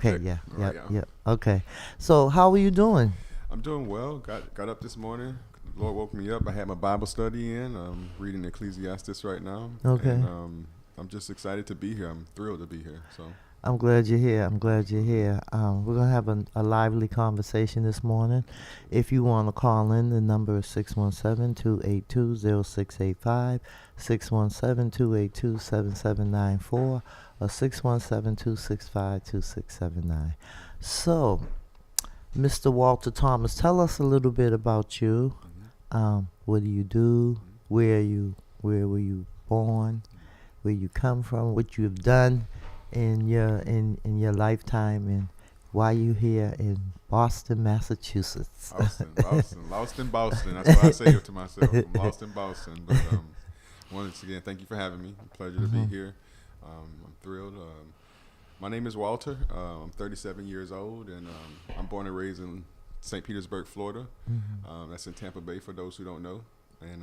Okay, yeah, All yeah, right, yeah. yeah. Okay. So how are you doing? I'm doing well. Got up this morning. Lord woke me up. I had my Bible study in. I'm reading Ecclesiastes right now, and Okay. I'm just excited to be here. I'm thrilled to be here. So, I'm glad you're here. I'm glad you're hmm here. We're gonna have a lively conversation this morning. If you want to call in, the number is 617-282-0685, 617-282-7794, or 617-265-2679. So, Mr. Walter Thomas, tell us a little bit about you. hmm What do you do? hmm Where were you born? Where you come from? What you've done in your lifetime, and why you here in Boston, Massachusetts? Boston, lost in Boston. That's what I say to myself. I'm lost in Boston. But once again, thank you for having me. Pleasure to be Mhm. here. I'm thrilled. My name is Walter. I'm 37 years old, and I'm born and raised in St. Petersburg, Florida. Mhm. That's in Tampa Bay for those who don't know. And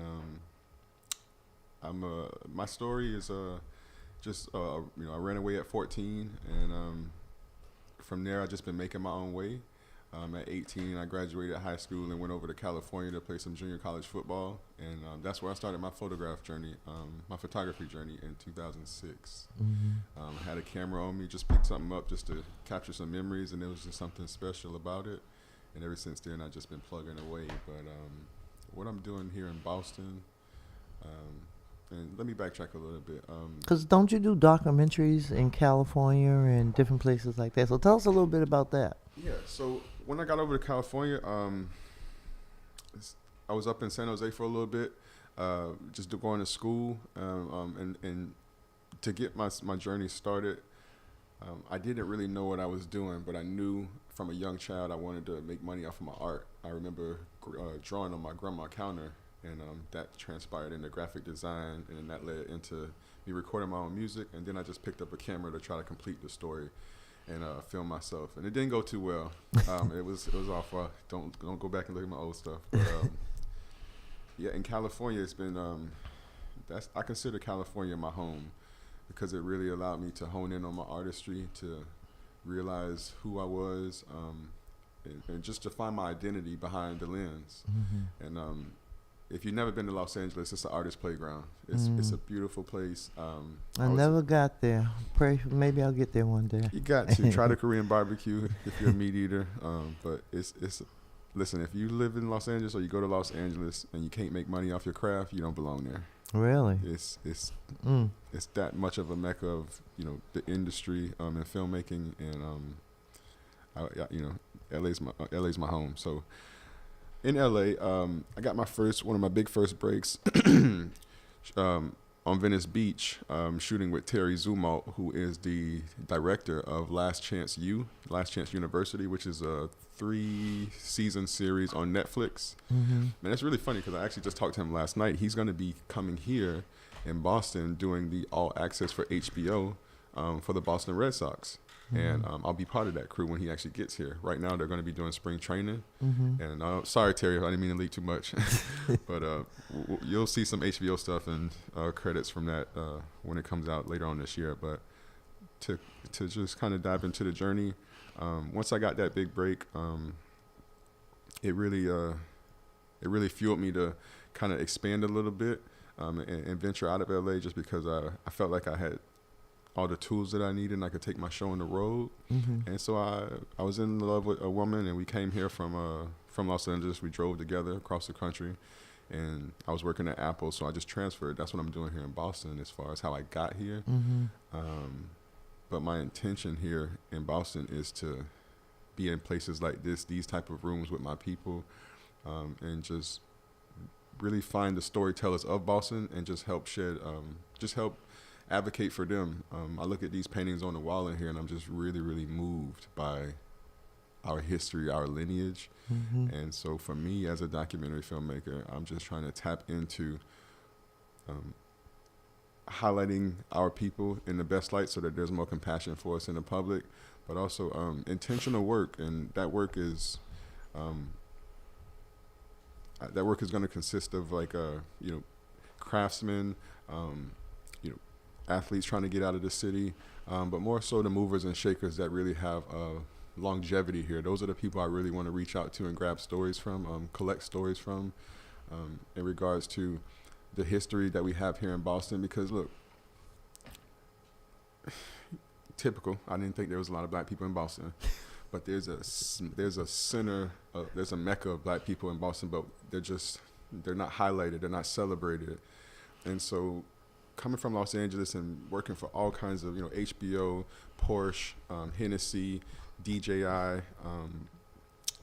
my story is just I ran away at 14, and from there I just been making my own way. At 18, I graduated high school and went over to California to play some junior college football, and that's where I started my photograph journey, my photography journey in 2006. Mhm. I had a camera on me, just picked something up just to capture some memories, and there was just something special about it. And ever since then, I've just been plugging away. But what I'm doing here in Boston, um, and let me backtrack a little bit. Cause don't you do documentaries in California and different places like that? So tell us a little bit about that. Yeah, so when I got over to California, I was up in San Jose for a little bit, going to school, and to get my journey started. I didn't really know what I was doing, but I knew from a young child I wanted to make money off of my art. I remember drawing on my grandma's counter, and that transpired into graphic design, and then that led into me recording my own music. And then I just picked up a camera to try to complete the story and film myself. And it didn't go too well. It was awful. Don't go back and look at my old stuff. But yeah, in California, it's been that's I consider California my home because it really allowed me to hone in on my artistry, to realize who I was, and just to find my identity behind the lens. Mhm. And if you've never been to Los Angeles, it's an artist playground. It's Mm. a beautiful place. I I was never got there. Pray maybe I'll get there one day. You got to try the Korean barbecue if you're a meat eater. But it's listen, if you live in Los Angeles or you go to Los Angeles and you can't make money off your craft, you don't belong there. Really? It's Mm. it's that much of a mecca of the industry and filmmaking, and LA's my home. So in LA, I got one of my big first breaks on Venice Beach, shooting with Terry Zumalt, who is the director of Last Chance University, which is a 3-season series on Netflix. Mhm. Man, it's really funny because I actually just talked to him last night. He's going to be coming here in Boston doing the all access for HBO for the Boston Red Sox. And Mhm. I'll be part of that crew when he actually gets here. Right now, they're going to be doing spring training. Mhm. And sorry, Terry, I didn't mean to leak too much. But you'll see some HBO stuff and credits from that when it comes out later on this year. But to just kind of dive into the journey, once I got that big break, it really fueled me to kind of expand a little bit and venture out of LA, just because I felt like I had all the tools that I needed and I could take my show on the road. Mhm. And so I was in love with a woman, and we came here from Los Angeles. We drove together across the country, and I was working at Apple, so I just transferred. That's what I'm doing here in Boston as far as how I got here. Mhm. But my intention here in Boston is to be in places like these type of rooms with my people, and just really find the storytellers of Boston and just help advocate for them. I look at these paintings on the wall in here, and I'm just really, really moved by our history, our lineage. Mhm. And so for me as a documentary filmmaker, I'm just trying to tap into um, highlighting our people in the best light so that there's more compassion for us in the public, but also intentional work. And um, that work is going to consist of like craftsmen, um, you know, athletes trying to get out of the city, but more so the movers and shakers that really have longevity here. Those are the people I really want to reach out to and grab stories from, collect stories from, in regards to the history that we have here in Boston. Because look, typical. I didn't think there was a lot of black people in Boston, but there's a center, there's a mecca of black people in Boston, but they're not highlighted, they're not celebrated. And so coming from Los Angeles and working for all kinds of, HBO, Porsche, Hennessy, DJI,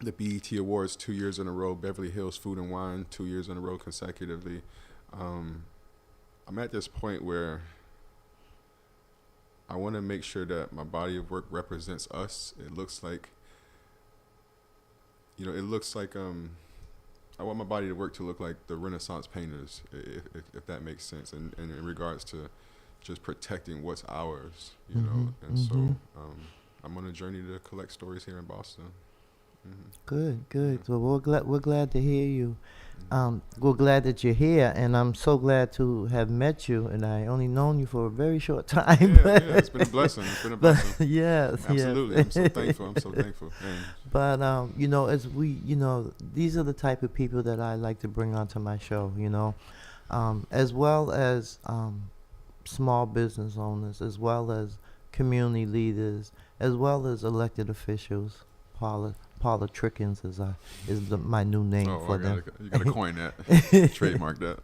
the BET Awards 2 years in a row, Beverly Hills Food and Wine 2 years in a row consecutively. I'm at this point where I want to make sure that my body of work represents us. It looks like I want my body of work to look like the Renaissance painters, if that makes sense, and in regards to just protecting what's ours, you know. And so I'm on a journey to collect stories here in Boston. Good. So we're glad to hear you. We're glad that you're here, and I'm so glad to have met you. And I only known you for a very short time. Yeah, it's been a blessing. Yes, absolutely. Yes. I'm so thankful. And but as we, these are the type of people that I like to bring onto my show. As well as small business owners, as well as community leaders, as well as elected officials, politricians is my new name for them. You gotta coin that, trademark that.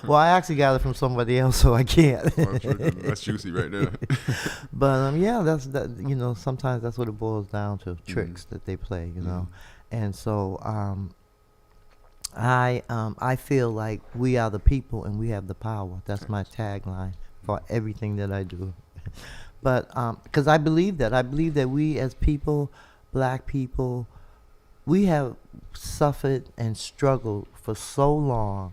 Well, I actually got it from somebody else, so I can't. That's juicy right there. But that's that. Sometimes that's what it boils down to, tricks that they play. And so I feel like we are the people and we have the power. That's my tagline for everything that I do. But because I believe that we as people, black people, we have suffered and struggled for so long,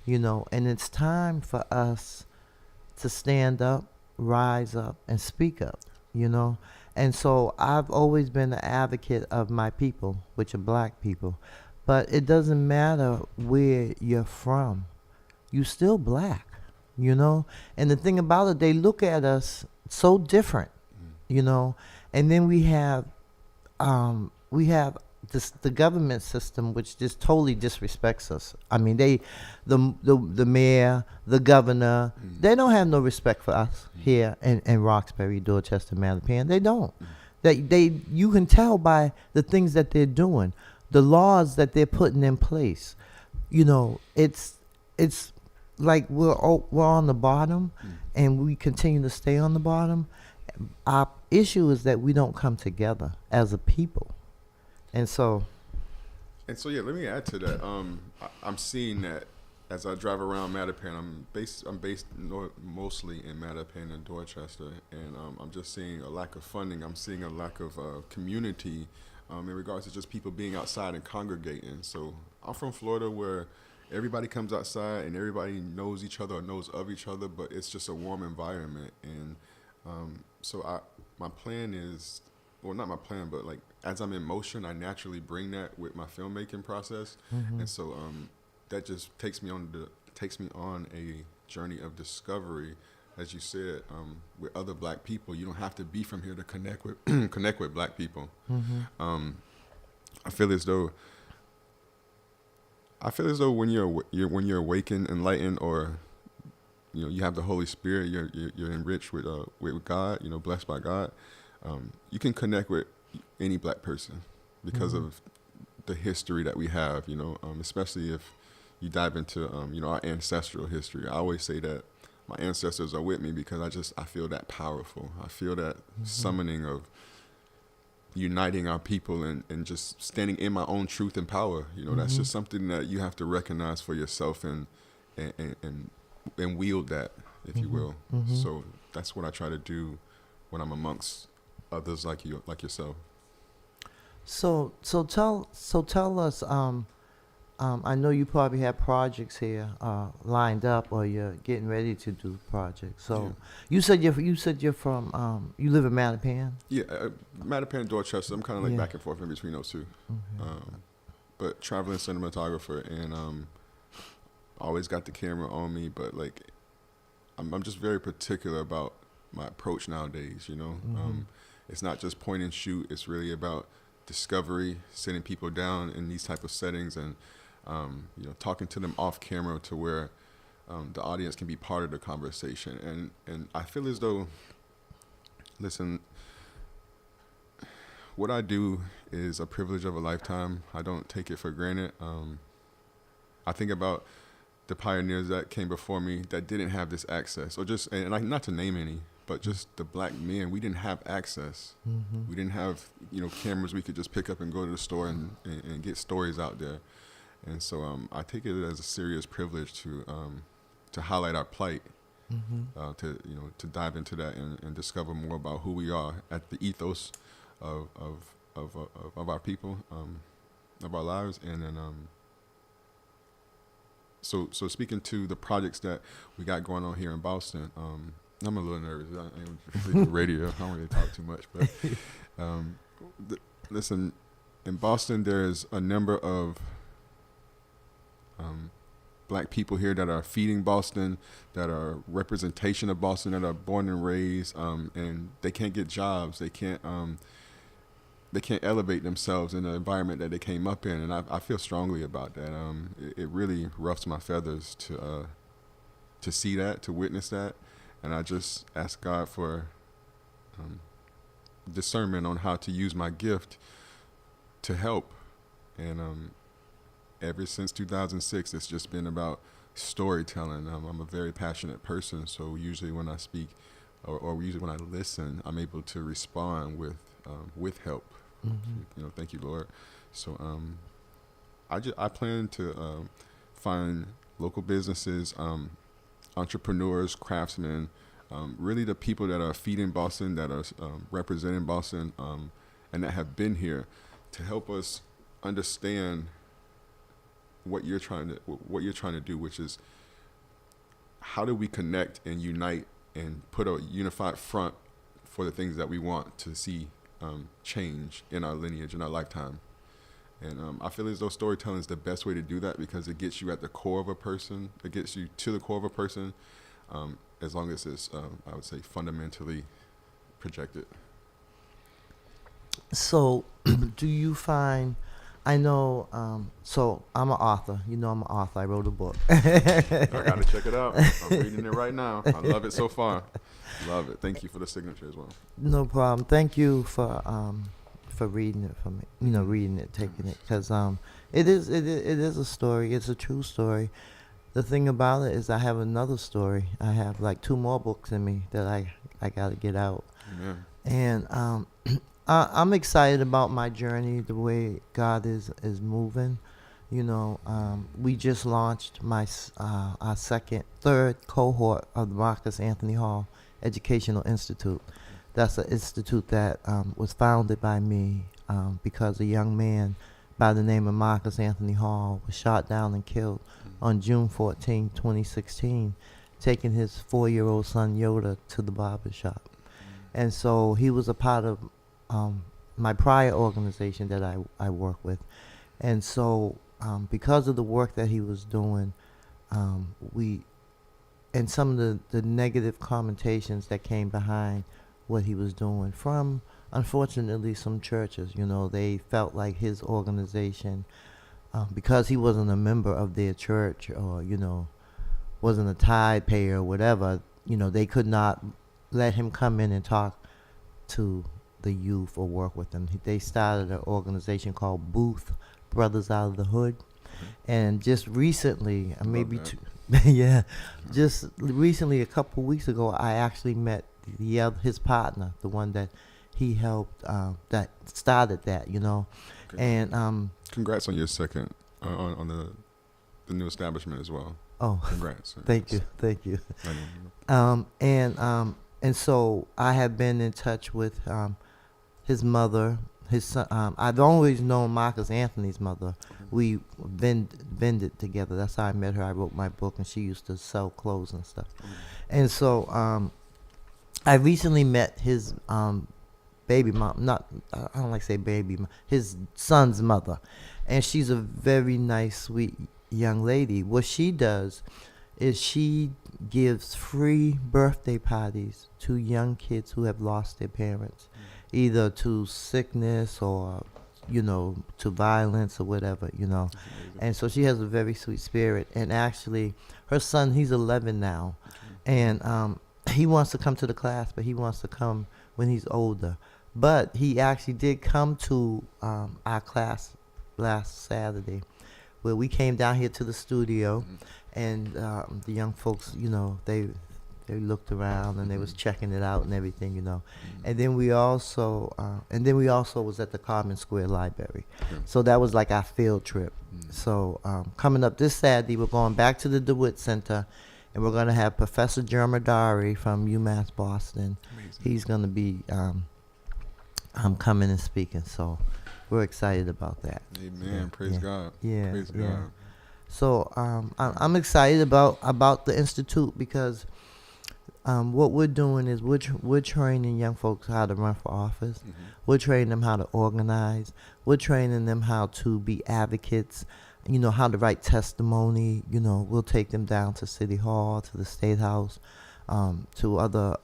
and it's time for us to stand up, rise up, and speak up, And so I've always been an advocate of my people, which are black people. But it doesn't matter where you're from. You still black, And the thing about it, they look at us so different, And then we have the government system, which just totally disrespects us. I mean, the mayor, the governor, they don't have no respect for us here in Roxbury, Dorchester, Mattapan. They don't. You can tell by the things that they're doing, the laws that they're putting in place. It's like we're on the bottom, and we continue to stay on the bottom. Our issue is that we don't come together as a people. And so yeah, let me add to that. I'm seeing that as I drive around Mattapan. I'm based mostly in Mattapan and Dorchester, and I'm just seeing a lack of funding. I'm seeing a lack of community in regards to just people being outside and congregating. So I'm from Florida, where everybody comes outside and everybody knows each other or knows of each other, but it's just a warm environment. And so my plan is, well, not my plan, but like as I'm in motion, I naturally bring that with my filmmaking process, and so that just takes me on a journey of discovery, as you said, with other black people. You don't have to be from here to connect with black people. I feel as though when you're awakened, enlightened, or you have the Holy Spirit, you're enriched with God, blessed by God. You can connect with any black person because of the history that we have, especially if you dive into, our ancestral history. I always say that my ancestors are with me because I feel that powerful. I feel that summoning of uniting our people and just standing in my own truth and power. That's just something that you have to recognize for yourself and wield that, if you will. So that's what I try to do when I'm amongst others like yourself. So tell us. I know you probably have projects here lined up, or you're getting ready to do projects. So you said you're from you live in Mattapan. Yeah, Mattapan, Dorchester. I'm kind of like back and forth in between those two. But traveling cinematographer, and always got the camera on me. But like, I'm just very particular about my approach nowadays. It's not just point and shoot. It's really about discovery, sitting people down in these type of settings, and talking to them off camera to where the audience can be part of the conversation. And I feel as though, listen, what I do is a privilege of a lifetime. I don't take it for granted. I think about the pioneers that came before me that didn't have this access, or just, and like, not to name any, but just the black men, we didn't have access. We didn't have, cameras we could just pick up and go to the store and get stories out there. And so I take it as a serious privilege to highlight our plight, to dive into that and discover more about who we are at the ethos of our people, of our lives. And then so speaking to the projects that we got going on here in Boston, I'm a little nervous. I am radio. I don't really talk too much, but listen, in Boston, there's a number of black people here that are feeding Boston, that are representation of Boston, that are born and raised, and they can't get jobs. They can't elevate themselves in the environment that they came up in, and I feel strongly about that. It really roughs my feathers to see that, to witness that, and I just ask God for discernment on how to use my gift to help. And ever since 2006, it's just been about storytelling. I'm a very passionate person, so usually when I speak, or usually when I listen, I'm able to respond with help. Thank you, Lord. So I plan to find local businesses, entrepreneurs, craftsmen, really the people that are feeding Boston, that are representing Boston, and that have been here, to help us understand what you're trying to do, which is, how do we connect and unite and put a unified front for the things that we want to see change in our lineage, in our lifetime. And I feel as though storytelling is the best way to do that, because it gets you at the core of a person. It gets you to the core of a person, as long as it's, I would say, fundamentally projected. So, do you find, I know, so I'm an author. I'm an author. I wrote a book. I got to check it out. I'm reading it right now. I love it so far. Love it. Thank you for the signature as well. No problem. Thank you for reading it for me. Reading it, taking it, because it is a story. It's a true story. The thing about it is, I have another story. I have like 2 more books in me that I got to get out. Yeah. And I'm excited about my journey, the way God is moving. We just launched our third cohort of the Marcus Anthony Hall Educational Institute. That's an institute that was founded by me because a young man by the name of Marcus Anthony Hall was shot down and killed on June 14, 2016, taking his 4-year-old son Yoda to the barber shop. And so he was a part of my prior organization that I work with. And so because of the work that he was doing, and some of the negative commentations that came behind what he was doing from, unfortunately, some churches, they felt like his organization, because he wasn't a member of their church, or, wasn't a tithe payer or whatever, they could not let him come in and talk to the youth or work with them. They started an organization called Booth Brothers Out of the Hood. And just recently, just recently, a couple weeks ago, I actually met his partner, the one that he helped, that started that, Okay. And congrats on your second, on the new establishment as well. Oh, congrats! Thank you. And so I have been in touch with his mother, his son. I've always known Marcus Anthony's mother. We vended together. That's how I met her. I wrote my book, and she used to sell clothes and stuff. And so I recently met his baby mom. I don't like to say baby mom. His son's mother, and she's a very nice, sweet young lady. What she does is she gives free birthday parties to young kids who have lost their parents, either to sickness or, to violence or whatever, And so she has a very sweet spirit. And actually, her son, he's 11 now, and he wants to come to the class, but he wants to come when he's older. But he actually did come to our class last Saturday, where we came down here to the studio, and the young folks, they looked around and they was checking it out and everything, And then we also was at the Common Square Library. So that was like our field trip. So coming up this Saturday, we're going back to the DeWitt Center, and we're going to have Professor Jermadari from UMass Boston. Amazing. He's going to be coming and speaking. So we're excited about that. Amen. Praise God. Yeah. Praise yeah. God. So I'm excited about the Institute, because what we're doing is we're training young folks how to run for office. We're training them how to organize. We're training them how to be advocates, how to write testimony. We'll take them down to City Hall, to the State House, to other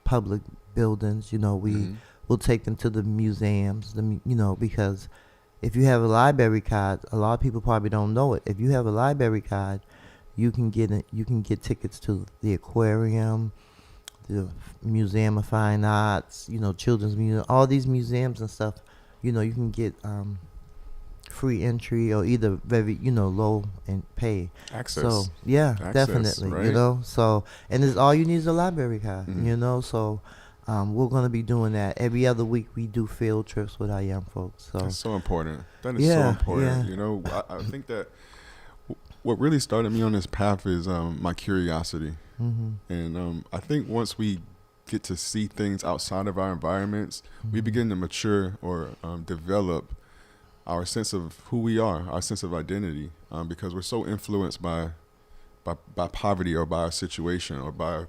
public buildings. We'll take them to the museums, because if you have a library card, a lot of people probably don't know it. If you have a library card, you can get tickets to the aquarium, the Museum of Fine Arts, Children's Museum, all these museums and stuff. You can get free entry or either very low in pay. Access. So yeah, Access, definitely. right? So and it's all you need is a library card. So. We're going to be doing that. Every other week we do field trips with our young folks. So that's so important. That is so important. Yeah. I think that what really started me on this path is my curiosity. And I think once we get to see things outside of our environments, we begin to mature or develop our sense of who we are, our sense of identity, because we're so influenced by poverty or by our situation or by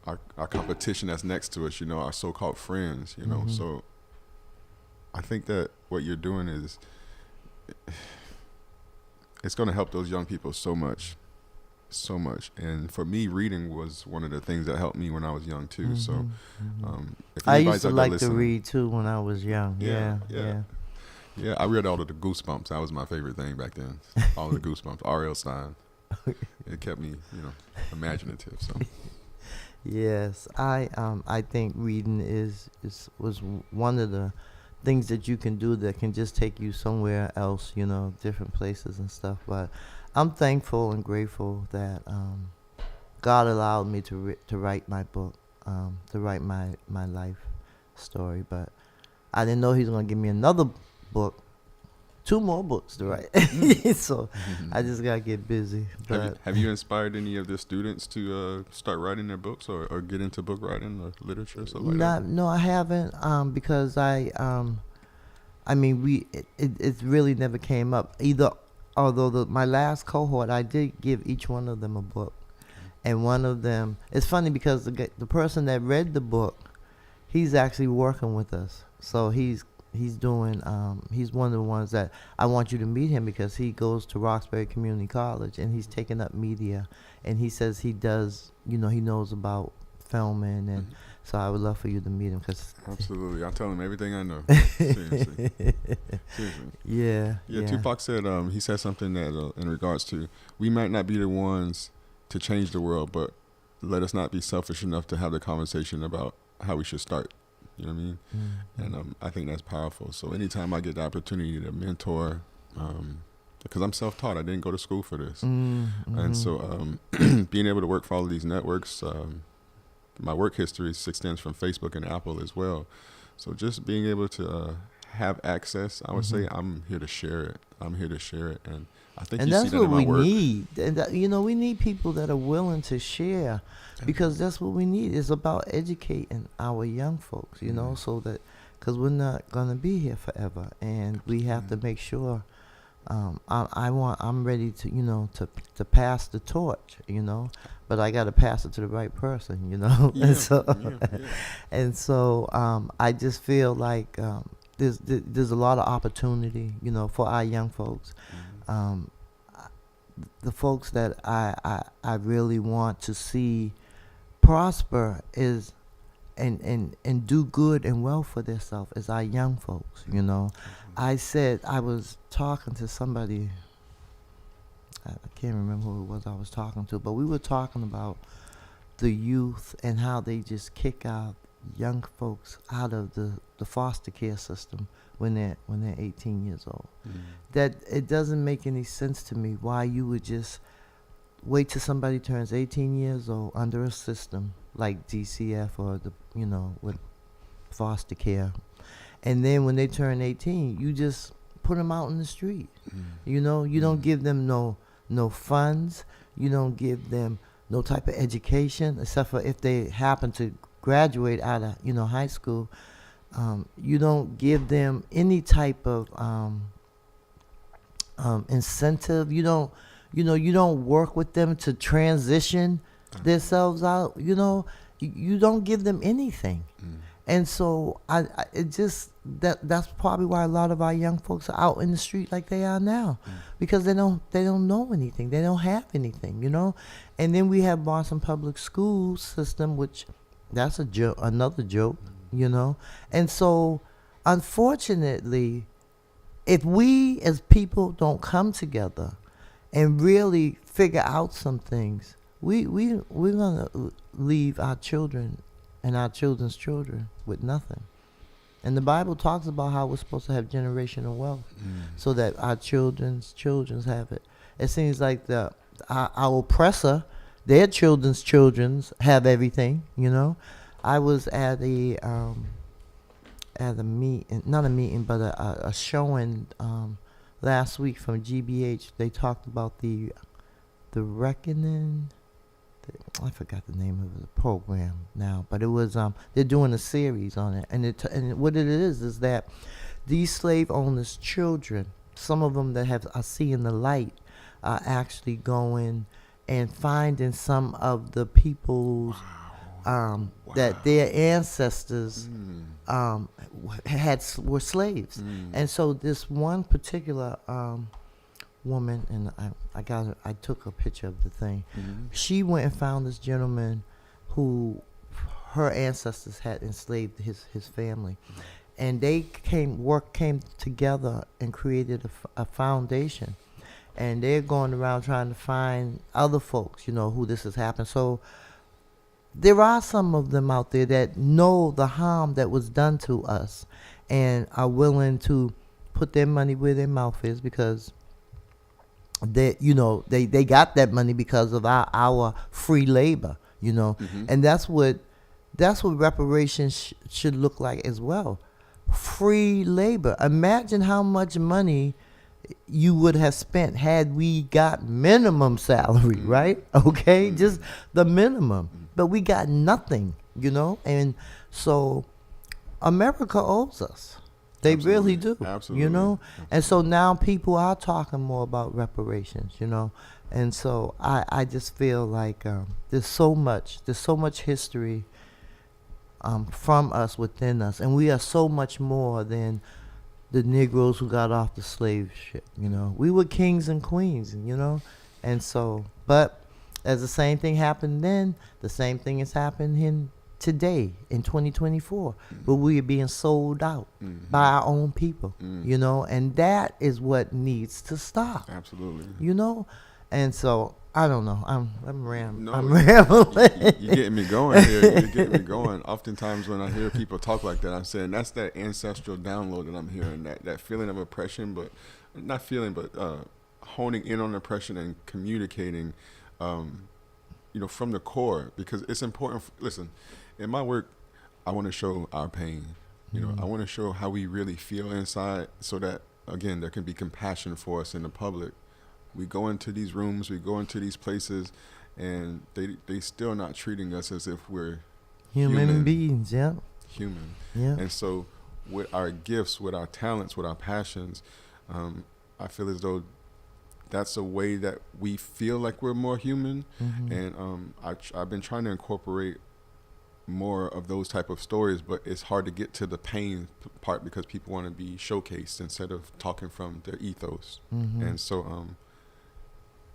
our competition that's next to us, our so-called friends, So I think that what you're doing is, it's going to help those young people so much. And for me, reading was one of the things that helped me when I was young too. So if I used to out there like listening, to read too when I was young. Yeah. I read all of the Goosebumps. That was my favorite thing back then. All of the Goosebumps. R.L. Stein. It kept me, imaginative. So. Yes, I think reading was one of the things that you can do that can just take you somewhere else, different places and stuff. But I'm thankful and grateful that God allowed me to write my book, to write my life story. But I didn't know He was going to give me another book. 2 more books to write. So I just got to get busy. But have you inspired any of the students to start writing their books or get into book writing or literature, stuff like that? No, I haven't, because it really never came up. Although my last cohort, I did give each one of them a book. And one of them, it's funny because the person that read the book, he's actually working with us. So he's doing, he's one of the ones that I want you to meet him, because he goes to Roxbury Community College and he's taking up media, and he says he does, he knows about filming, and so I would love for you to meet him. Absolutely. I'll tell him everything I know. Seriously. Yeah. Tupac said, he said something that in regards to, we might not be the ones to change the world, but let us not be selfish enough to have the conversation about how we should start. You know what I mean? And I think that's powerful. So anytime I get the opportunity to mentor, because I'm self-taught, I didn't go to school for this. And so being able to work for all of these networks, my work history extends from Facebook and Apple as well. So just being able to have access, I would say I'm here to share it. And I think you see that in my work. And that's what we need. And we need people that are willing to share, because that's what we need. It's about educating our young folks, so that, because we're not going to be here forever, and we have to make sure. I'm ready to to pass the torch, but I got to pass it to the right person, and so I just feel like there's a lot of opportunity, for our young folks. the folks that I really want to see prosper is and do good and well for themselves is our young folks, you know. I said I was talking to somebody, I can't remember who it was I was talking to, but we were talking about the youth and how they just kick out young folks out of the foster care system when they're 18 years old. That it doesn't make any sense to me why you would just wait till somebody turns 18 years old under a system like DCF or with foster care, and then when they turn 18, you just put them out in the street. You know, you don't give them no funds. You don't give them no type of education, except for if they happen to graduate out of high school. You don't give them any type of incentive. You don't work with them to transition themselves out. You don't give them anything. And so it just that's probably why a lot of our young folks are out in the street like they are now, because they don't know anything. They don't have anything, And then we have Boston Public School system, which that's a joke, another joke, And so, unfortunately, if we as people don't come together and really figure out some things, we're gonna leave our children and our children's children with nothing. And the Bible talks about how we're supposed to have generational wealth, so that our children's have it. It seems like our oppressor, their children's have everything. I was at a meeting, not a meeting, but a showing last week from GBH. They talked about the reckoning. I forgot the name of the program now, but it was they're doing a series on it, and what it is that these slave owners' children, some of them that are seeing the light, are actually going and finding some of the people's that their ancestors were slaves, and so this one particular woman, and I took a picture of the thing. She went and found this gentleman who her ancestors had enslaved his family, and they came together and created a foundation, and they're going around trying to find other folks, who this has happened. So there are some of them out there that know the harm that was done to us and are willing to put their money where their mouth is, because they got that money because of our free labor, and that's what reparations should look like as well. Free labor. Imagine how much money you would have spent had we got minimum salary, right? Okay, just the minimum, but we got nothing, and so America owes us. They really do, Absolutely. And so now people are talking more about reparations, and so I just feel like there's so much history from us, within us, and we are so much more than the Negroes who got off the slave ship. We were kings and queens, and so, but as the same thing happened then, the same thing is happening today in 2024, but we are being sold out by our own people, and that is what needs to stop. Absolutely. And so I don't know. I'm rambling. You're getting me going here. You're getting me going. Oftentimes when I hear people talk like that, I'm saying that's that ancestral download that I'm hearing, that feeling of oppression, but not feeling, but honing in on oppression and communicating, from the core, because it's important. Listen, in my work, I want to show our pain. I want to show how we really feel inside, so that, again, there can be compassion for us in the public. We go into these rooms, we go into these places, and they still not treating us as if we're human beings. Yeah. Human. Yeah. And so with our gifts, with our talents, with our passions, I feel as though that's a way that we feel like we're more human. And I've been trying to incorporate more of those type of stories, but it's hard to get to the pain part because people want to be showcased instead of talking from their ethos. And so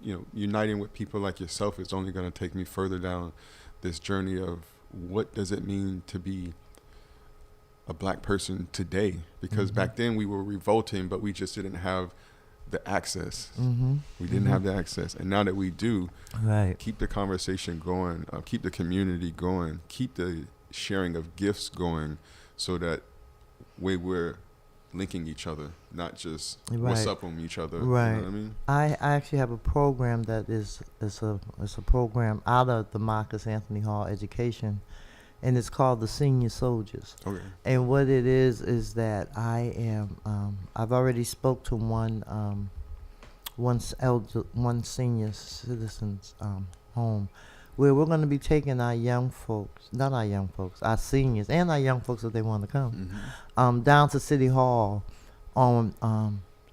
uniting with people like yourself is only going to take me further down this journey of what does it mean to be a black person today, because back then we were revolting, but we just didn't have the access. We didn't have the access, and now that we do, Right. keep the conversation going, keep the community going, keep the sharing of gifts going, so that we're linking each other, not just what's Right. up on each other. Right. You know what I mean? I actually have a program that is a program out of the Marcus Anthony Hall Education, and it's called the Senior Soldiers. Okay. And what it is that I am I've already spoke to one senior citizens home, where we're going to be taking our young folks, not our young folks, our seniors and our young folks if they want to come, down to City Hall on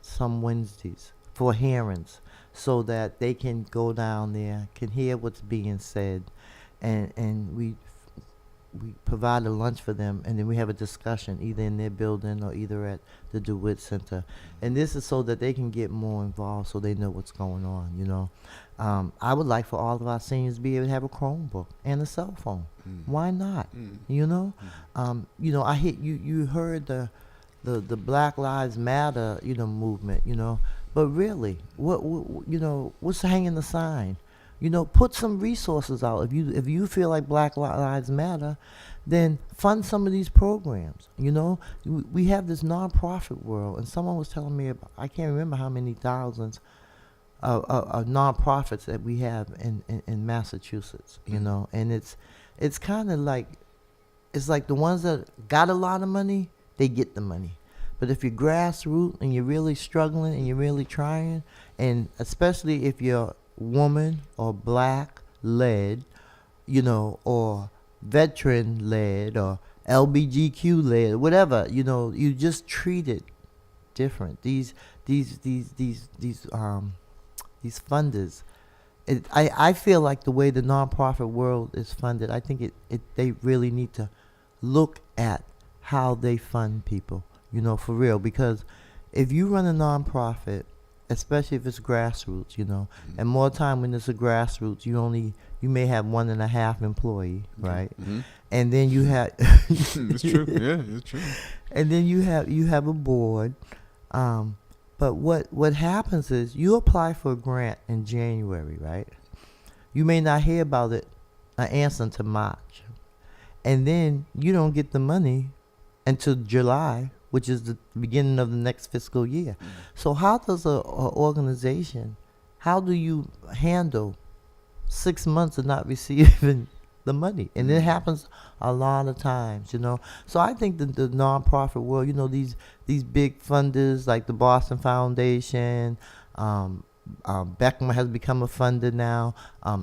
some Wednesdays for hearings, so that they can go down there, can hear what's being said, and we provide a lunch for them, and then we have a discussion either in their building or either at the DeWitt Center. And this is so that they can get more involved, so they know what's going on. I would like for all of our seniors to be able to have a Chromebook and a cell phone. Why not? I hit you heard the Black Lives Matter movement, but really, what's hanging the sign? Put some resources out. If you feel like Black Lives Matter, then fund some of these programs. We have this nonprofit world, and someone was telling me I can't remember how many thousands of nonprofits that we have in Massachusetts. And it's kind of like the ones that got a lot of money, they get the money. But if you're grassroots and you're really struggling and you're really trying, and especially if you're woman or black led, or veteran led or LBGQ led, whatever, you just treat it different. These funders, I feel like the way the nonprofit world is funded, I think they really need to look at how they fund people, for real, because if you run a nonprofit, especially if it's grassroots, and more time when it's a grassroots, you may have 1.5 employee, right? And then you have It's true. Yeah, it's true. And then you have a board. But what happens is you apply for a grant in January, right? You may not hear about an answer until March, and then you don't get the money until July, which is the beginning of the next fiscal year. So how does a organization, how do you handle 6 months of not receiving the money? And it happens a lot of times, So I think the nonprofit world, these big funders like the Boston Foundation, Beckman has become a funder now,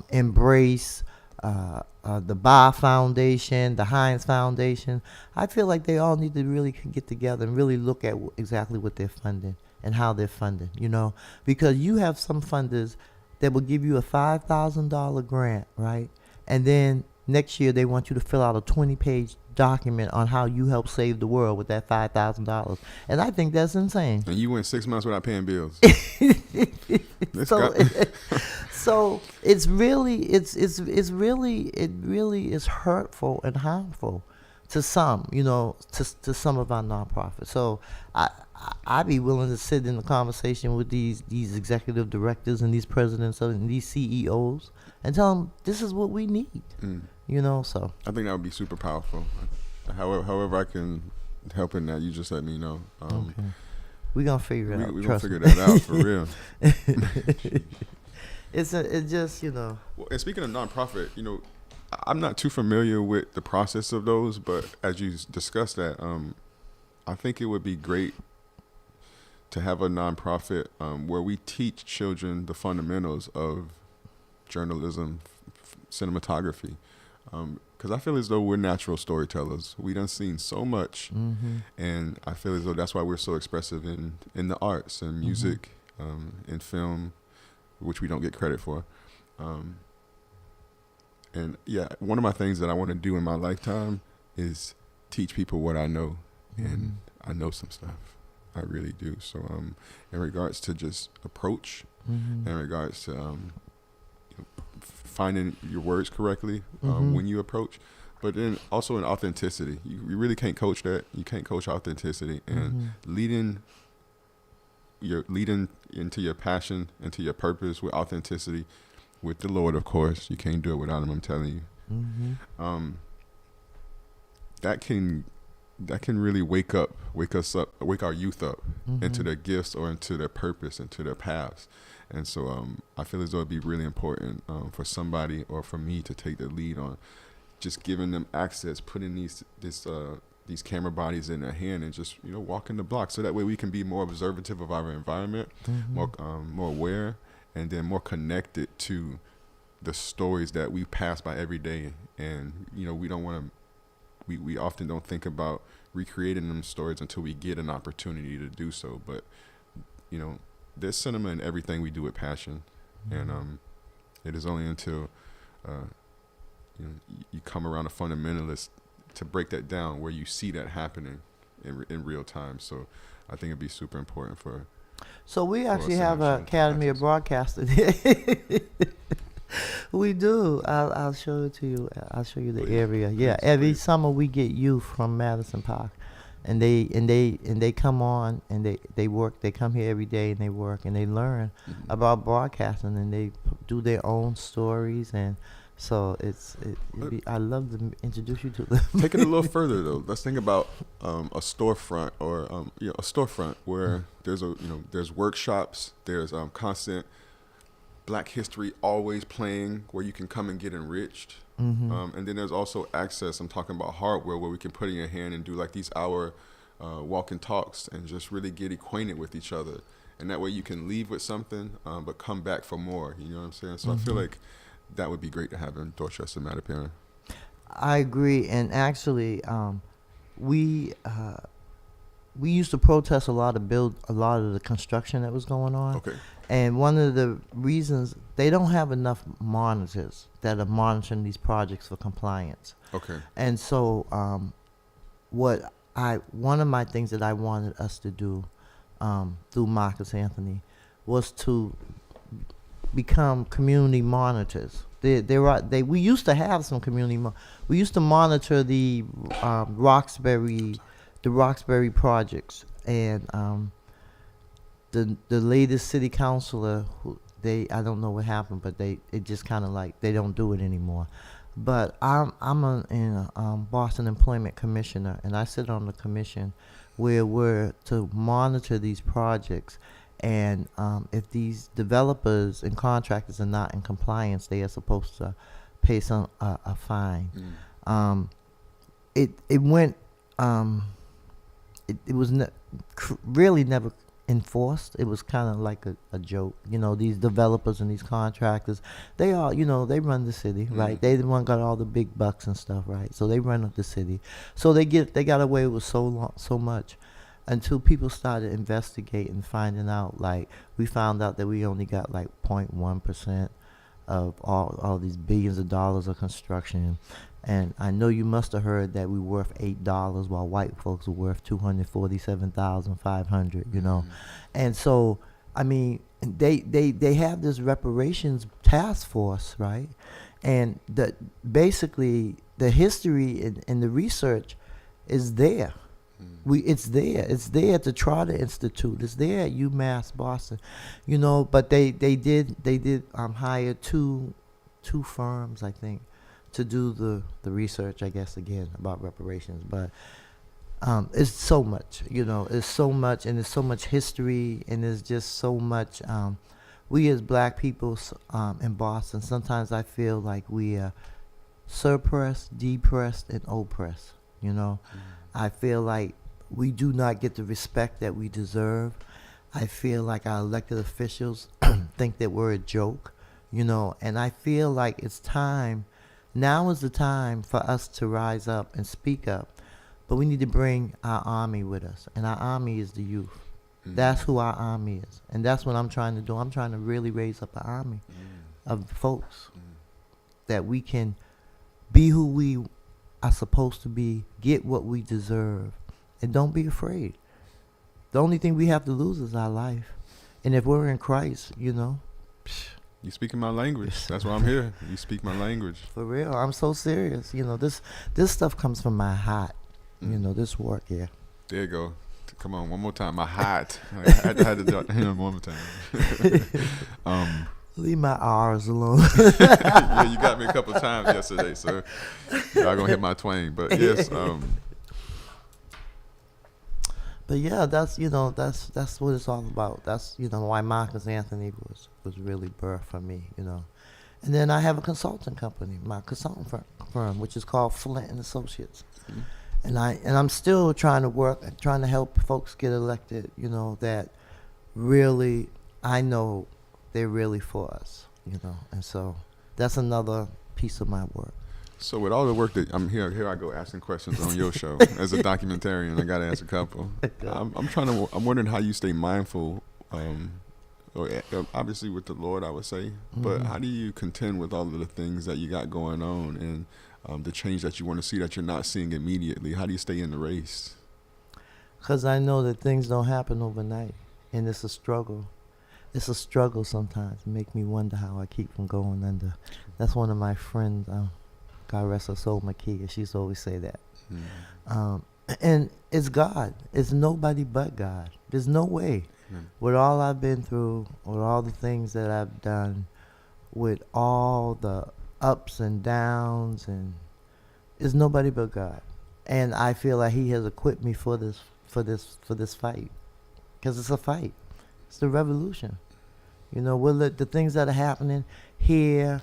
Embrace, the Bar Foundation, the Heinz Foundation. I feel like they all need to really get together and really look at exactly what they're funding and how they're funding, because you have some funders that will give you a $5,000 grant, right? And then next year they want you to fill out a 20-page document on how you help save the world with that $5,000. And I think that's insane. And you went 6 months without paying bills. So it really is hurtful and harmful to some, to some of our nonprofits. So I'd be willing to sit in the conversation with these executive directors and these presidents and these CEOs and tell them this is what we need. So I think that would be super powerful. However I can help in that, you just let me know. Okay. We're gonna figure it out. We're gonna figure that out for real. It's just Well, and speaking of nonprofit, I'm not too familiar with the process of those, but as you discussed that, I think it would be great to have a nonprofit where we teach children the fundamentals of journalism, cinematography, because I feel as though we're natural storytellers. We done seen so much, and I feel as though that's why we're so expressive in the arts and music, in film, which we don't get credit for. And yeah, one of my things that I want to do in my lifetime is teach people what I know, and I know some stuff. I really do. So in regards to just approach, Mm-hmm. in regards to finding your words correctly Mm-hmm. when you approach, but then also in authenticity. You really can't coach that. You can't coach authenticity, and Mm-hmm. leading into your passion, into your purpose with authenticity, with the Lord, of course. You can't do it without Him. I'm telling you. Mm-hmm. Um, that can really wake us up, wake our youth up Mm-hmm. into their gifts or into their purpose, into their paths. And so I feel as though it'd be really important for somebody or for me to take the lead on just giving them access, putting these camera bodies in their hand and just walking the block, so that way we can be more observative of our environment, Mm-hmm. more aware, and then more connected to the stories that we pass by every day. And we don't want to. We often don't think about recreating them stories until we get an opportunity to do so. But there's cinema in everything we do with passion, Mm-hmm. and it is only until you come around a fundamentalist to break that down where you see that happening in real time. So I think it'd be super important for. So we actually us to have have an some Academy of access. Broadcasting here. We do. I'll show it to you. I'll show you the Please, area. Yeah, please, every please. summer we get youth from Madison Park, and they come on and they work. They come here every day and they work and they learn Mhm. about broadcasting and they do their own stories, and so I love to introduce you to them. Take it a little further though. Let's think about a storefront or a storefront where there's workshops, there's constant Black history always playing where you can come and get enriched. Mm-hmm. And then there's also access. I'm talking about hardware where we can put in your hand and do like these hour walk and talks and just really get acquainted with each other. And that way you can leave with something, but come back for more. You know what I'm saying? So I feel like that would be great to have in Dorchester, Mattapan. I agree, and actually, we used to protest a lot of the construction that was going on. Okay. And one of the reasons they don't have enough monitors that are monitoring these projects for compliance. Okay. And so, one of my things that I wanted us to do through Marcus Anthony was to become community monitors. We used to have some we used to monitor the Roxbury projects, and the latest city councilor, I don't know what happened, but it just kind of like they don't do it anymore. But I'm a Boston Employment Commissioner, and I sit on the commission where we're to monitor these projects. And if these developers and contractors are not in compliance, they are supposed to pay a fine. It went. It was really never enforced. It was kind of like a joke. These developers and these contractors, they all, they run the city, right? They the one got all the big bucks and stuff, right? So they run up the city. So they got away with so much. Until people started investigating, finding out, like, we found out that we only got like 0.1% of all these billions of dollars of construction. And I know you must have heard that we were worth $8 while white folks were worth $247,500, And so, I mean, they have this reparations task force, right? And basically the history and the research is there. It's there at the Trotter Institute. It's there at UMass Boston, But they did hire two firms, I think, to do the research, I guess, again about reparations. But it's so much, it's so much, and there's so much history, and there's just so much. We as Black people in Boston, sometimes I feel like we are suppressed, depressed, and oppressed. I feel like we do not get the respect that we deserve. I feel like our elected officials think that we're a joke, and I feel like it's time. Now is the time for us to rise up and speak up, but we need to bring our army with us, and our army is the youth. That's who our army is, and that's what I'm trying to do. I'm trying to really raise up an army of folks that we can be who we are supposed to be, get what we deserve, and don't be afraid. The only thing we have to lose is our life. And if we're in Christ, you know, You speaking my language. That's why I'm here. You speak my language. for real, I'm so serious. You know, this stuff comes from my heart. You know, this work here. There you go. Come on, one more time. My heart. I had to do it one more time. Leave my R's alone. Yeah, you got me a couple of times yesterday, so y'all gonna hit my twang. But yes, But yeah, that's that's what it's all about. That's why Marcus Anthony was really birthed for me. And then I have a consulting company, my consulting firm, which is called Flint and Associates. Mhm. And I'm still trying to help folks get elected. That really I know they're really for us. And so that's another piece of my work. so with all the work that I'm here I go asking questions on your show as a documentarian. I got to ask a couple. I'm wondering how you stay mindful. Obviously with the Lord, I would say, but how do you contend with all of the things that you got going on and the change that you want to see that you're not seeing immediately? How do you stay in the race? Because I know that things don't happen overnight, and it's a struggle. It's a struggle sometimes. It make me wonder how I keep from going under. That's one of my friends, God rest her soul, Makia. She used to always say that. And it's God. It's nobody but God. There's no way. With all I've been through, with all the things that I've done, with all the ups and downs, and it's nobody but God. And I feel like He has equipped me for this fight, because it's a fight. It's the revolution. The things that are happening here,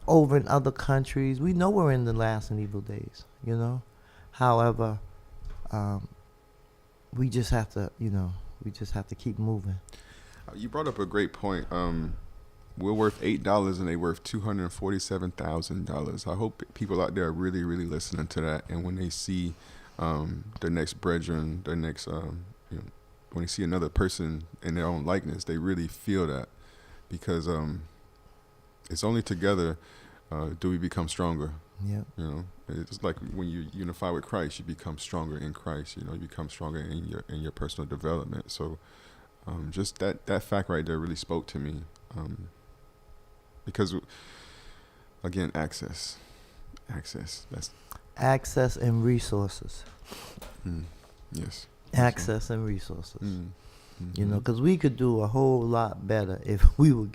over in other countries. We know we're in the last and evil days. However, we just have to, keep moving. You brought up a great point. We're worth $8 and they're worth $247,000. I hope people out there are really, really listening to that. And when they see their next brethren, their next, when they see another person in their own likeness, they really feel that, because it's only together do we become stronger. Yeah. It's like when you unify with Christ, you become stronger in Christ. You become stronger in your personal development. So just that fact right there really spoke to me, because again, access. That's access and resources. Yes. Access and resources. Mm-hmm. Because we could do a whole lot better if we were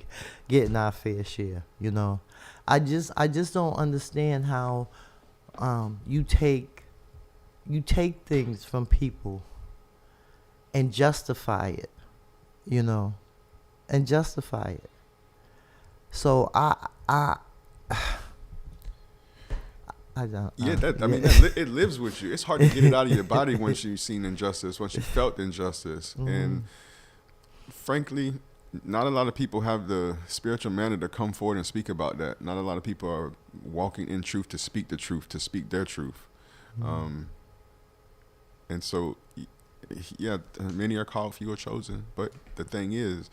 getting our fair share. I just don't understand how you take things from people and justify it, and justify it. So I don't. It lives with you. It's hard to get it out of your body once you've seen injustice, once you felt injustice, and frankly, not a lot of people have the spiritual manner to come forward and speak about that. Not a lot of people are walking in truth to speak the truth, to speak their truth. And so, yeah, many are called, few are chosen. But the thing is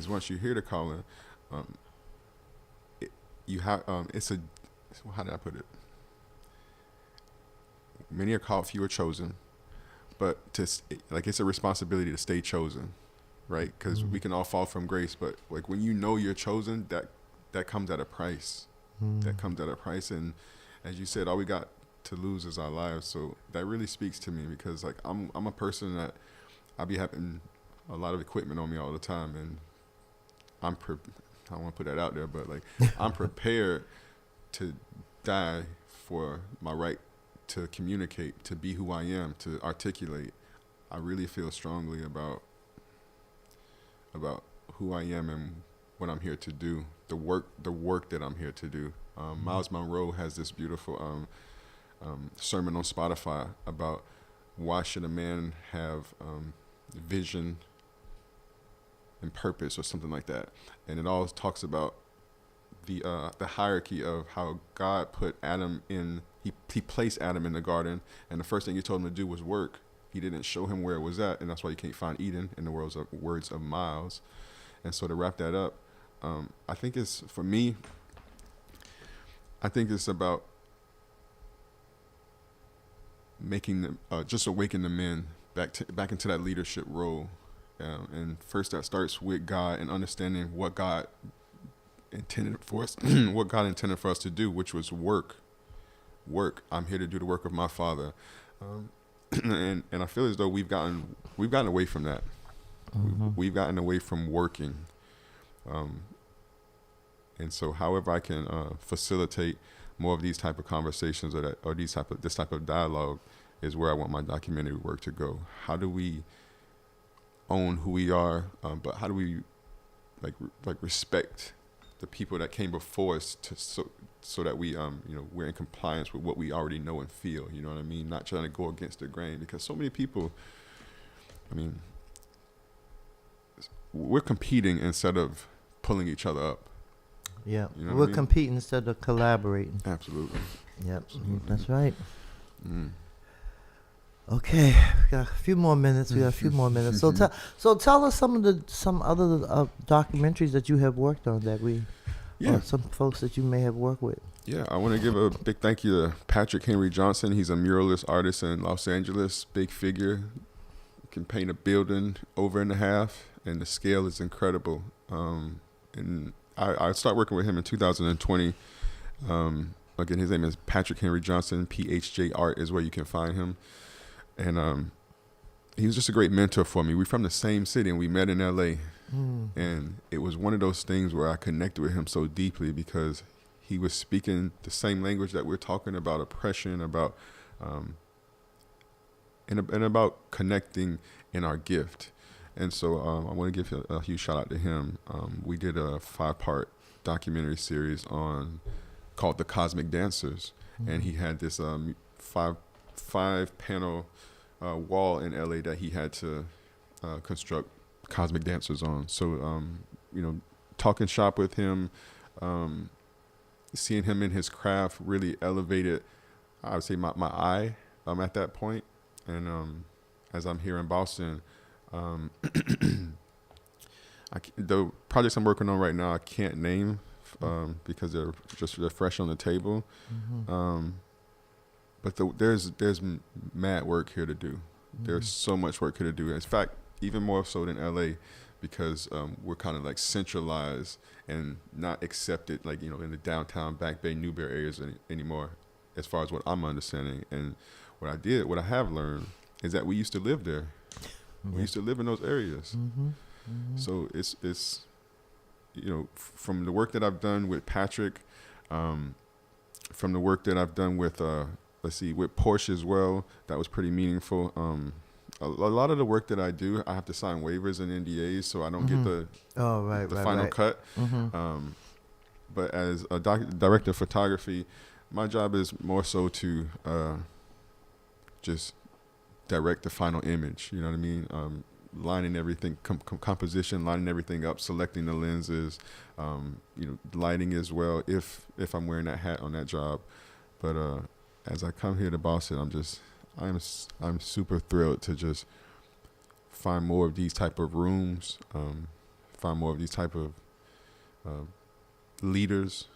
once you hear the calling, you have how did I put it? Many are called, few are chosen, but it's a responsibility to stay chosen, right? Because we can all fall from grace, but like when you're chosen, that comes at a price. That comes at a price, and as you said, all we got to lose is our lives. So that really speaks to me, because like I'm a person that I be having a lot of equipment on me all the time, and I don't want to put that out there, but like I'm prepared to die for my right to communicate, to be who I am, to articulate. I really feel strongly about who I am and what I'm here to do, the work that I'm here to do. Miles Monroe has this beautiful sermon on Spotify about why should a man have vision and purpose, or something like that, and it all talks about the hierarchy of how God put Adam in. He placed Adam in the garden, and the first thing He told him to do was work. He didn't show him where it was at, and that's why you can't find Eden, in the words of Miles. And so to wrap that up, I think it's about making them, just awaken the men back into that leadership role. And first, that starts with God and understanding what God intended for us, what God intended for us to do, which was work. I'm here to do the work of my Father, and I feel as though we've gotten away from that. We've gotten away from working, and so however I can facilitate more of these type of conversations or this type of dialogue is where I want my documentary work to go. How do we own who we are, but how do we like respect the people that came before us so that we we're in compliance with what we already know and feel, you know what I mean? Not trying to go against the grain, because so many people, I mean, we're competing instead of pulling each other up. Yeah, you know we're I mean? competing instead of collaborating. Absolutely. Yep, Absolutely. that's right. Mm. Okay, we got a few more minutes. So tell us some other documentaries that you have worked on that or some folks that you may have worked with. Yeah, I want to give a big thank you to Patrick Henry Johnson. He's a muralist artist in Los Angeles, big figure. Can paint a building over and a half, and the scale is incredible. And I started working with him in 2020. Again, his name is Patrick Henry Johnson. PHJ Art is where you can find him. And he was just a great mentor for me. We're from the same city, and we met in L.A. And it was one of those things where I connected with him so deeply because he was speaking the same language that we're talking about oppression, about and about connecting in our gift. And so I want to give a huge shout out to him. We did a 5-part documentary series called The Cosmic Dancers, and he had this five panel wall in LA that he had to construct cosmic dancers on. So talking shop with him, seeing him in his craft really elevated, I would say, my eye at that point. And as I'm here in Boston, the projects I'm working on right now I can't name because they're fresh on the table. But there's mad work here to do. There's so much work here to do. In fact, even more so than LA, because we're kind of like centralized and not accepted, like, in the downtown, Back Bay, Newberry areas anymore, as far as what I'm understanding. And what I have learned is that we used to live there. We used to live in those areas. So it's from the work that I've done with Patrick, from the work that I've done with with Porsche as well, that was pretty meaningful. A lot of the work that I do, I have to sign waivers and NDAs, so I don't get the final cut. But as a director of photography, my job is more so to just direct the final image. You know what I mean? Lining everything, composition, lining everything up, selecting the lenses, lighting as well. If I'm wearing that hat on that job, but as I come here to Boston, I'm super thrilled to just find more of these type of rooms, find more of these type of leaders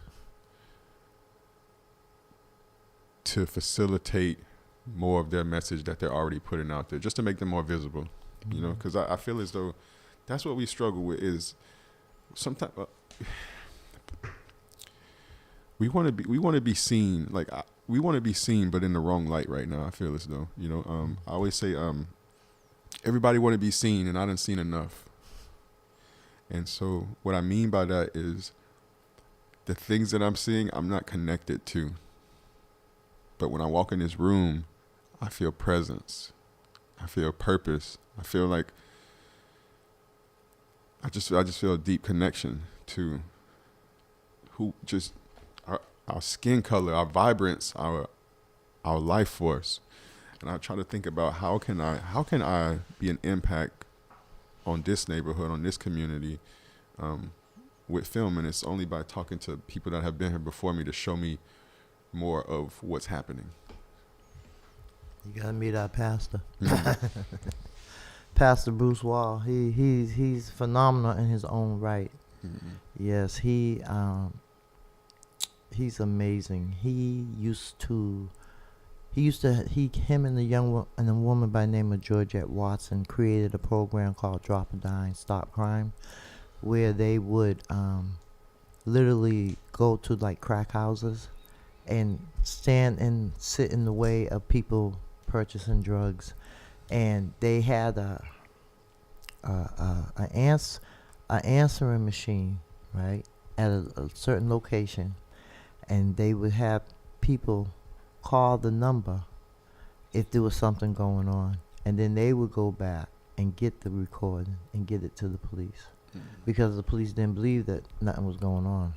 to facilitate more of their message that they're already putting out there, just to make them more visible. Because I feel as though that's what we struggle with is sometimes we want to be seen. Like we want to be seen, but in the wrong light right now. I feel as though I always say everybody want to be seen, and I done seen enough. And so what I mean by that is the things that I'm seeing, I'm not connected to. But when I walk in this room, I feel presence. I feel purpose. I feel like I just feel a deep connection to who just our skin color, our vibrance, our life force. And I try to think about how can I be an impact on this neighborhood, on this community, with film. And it's only by talking to people that have been here before me to show me more of what's happening. You gotta meet our pastor. Pastor Bruce Wall. He's phenomenal in his own right. Yes, he's amazing. He used to him and and a woman by the name of Georgette Watson created a program called Drop a Dime, Stop Crime, where they would literally go to like crack houses and stand and sit in the way of people purchasing drugs, and they had a answering machine, right, at a certain location, and they would have people call the number if there was something going on, and then they would go back and get the recording and get it to the police, because the police didn't believe that nothing was going on.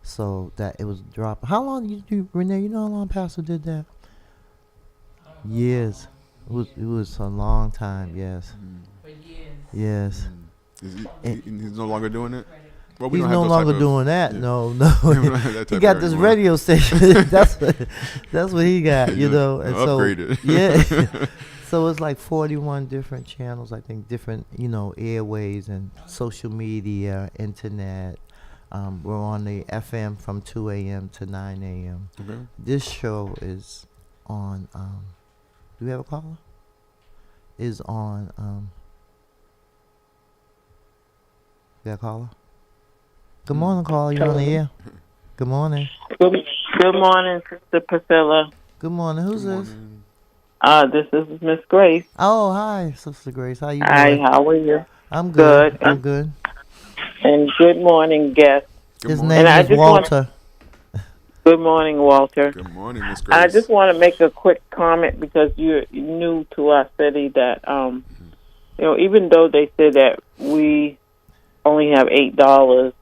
So that it was dropped. How long Renee? You know how long Pastor did that? Years. It was a long time. Yes. For years. Yes. He's no longer doing it. Well, He's no longer doing that. yeah. No. We don't have that He type got of this anymore. radio station. that's what he got. You know. And so Upgraded. yeah. So it's like 41 different channels. I think different, airways and social media, internet. We're on the FM from 2 a.m. to 9 a.m. Okay. This show is on. Do we have a caller? Is on. You got a caller? Good morning, caller. You're on the air. Good morning. Good morning, Sister Priscilla. Good morning. Who's Good this? morning. This is Miss Grace. Oh, hi, Sister Grace. How you Hi, doing? how are you? I'm good. Good. I'm good. And good morning, guest. Good His morning. name And I is just want- Walter. Good morning, Walter. Good morning, Miss Grace. I just want to make a quick comment because you're new to our city that, even though they say that we only have $8,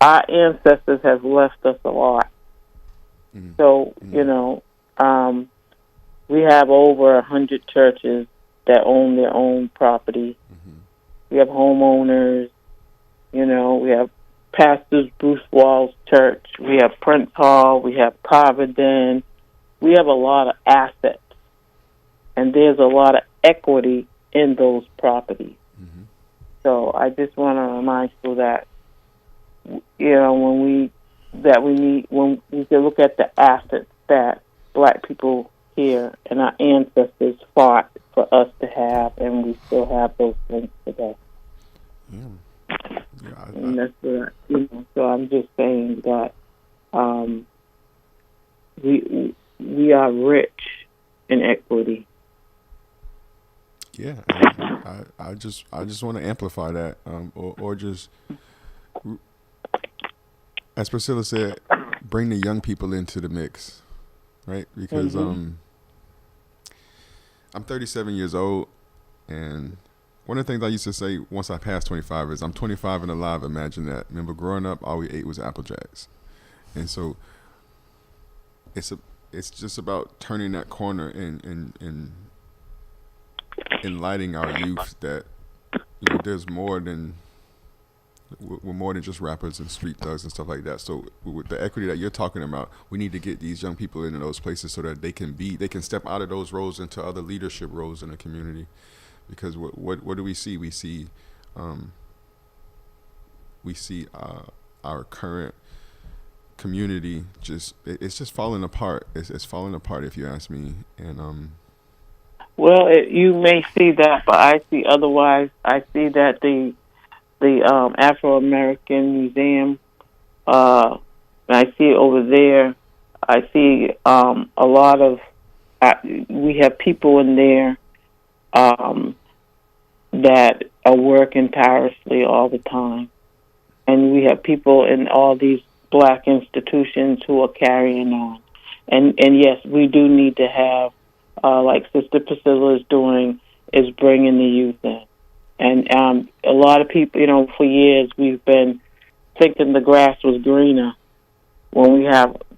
our ancestors have left us a lot. Mhm. So, we have over 100 churches that own their own property. Mhm. We have homeowners. We have Pastors Bruce Wall's church. We have Prince Hall. We have Carverdin. We have a lot of assets. And there's a lot of equity in those properties. Mhm. So I just want to remind you that, when we can look at the assets that black people here and our ancestors fought for us to have, and we still have those things today. Yeah. And that's what, so I'm just saying that we are rich in equity. Yeah, I just want to amplify that, or just, as Priscilla said, bring the young people into the mix, right? Because I'm 37 years old, and one of the things I used to say once I passed 25 is I'm 25 and alive. Imagine that. Remember, growing up, all we ate was Apple Jacks, and so it's just about turning that corner and enlightening our youth that there's more than we're more than just rappers and street thugs and stuff like that. So with the equity that you're talking about, we need to get these young people into those places so that they can step out of those roles into other leadership roles in the community. Because what do we see? We see our current community it's just falling apart. It's falling apart, if you ask me. And Well, you may see that, but I see otherwise. I see that the Afro American Museum, I see it over there. I see a lot of. We have people in there that are working tirelessly all the time, and we have people in all these black institutions who are carrying on. And yes, we do need to have. Like Sister Priscilla is doing, is bringing the youth in. And a lot of people, for years we've been thinking the grass was greener when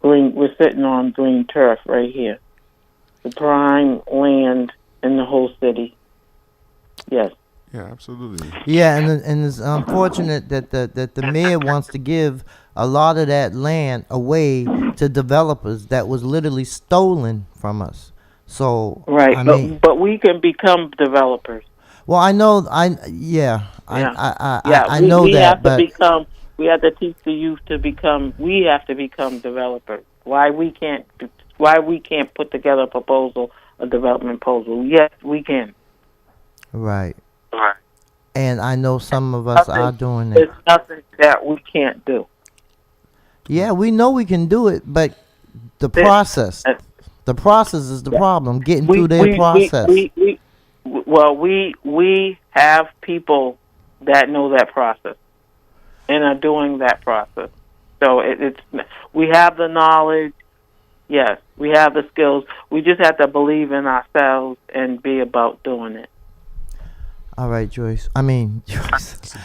we're sitting on green turf right here. The prime land in the whole city. Yes. yeah, absolutely. Yeah, and it's unfortunate that the mayor wants to give a lot of that land away to developers that was literally stolen from us. So Right, I mean, but we can become developers. well, I know, I know we that, have but to become. We have to teach the youth to become. We have to become developers. Why we can't Why we can't put together a proposal, a development proposal? Yes, we can. Right. Right. And I know some of us are doing it. There's nothing that we can't do. Yeah, we know we can do it, but the This- process, uh, the process is the problem. Getting we, through their process. we have people that know that process and are doing that process. So it's we have the knowledge. Yes, we have the skills. We just have to believe in ourselves and be about doing it. All right, Joyce. I mean, Joyce.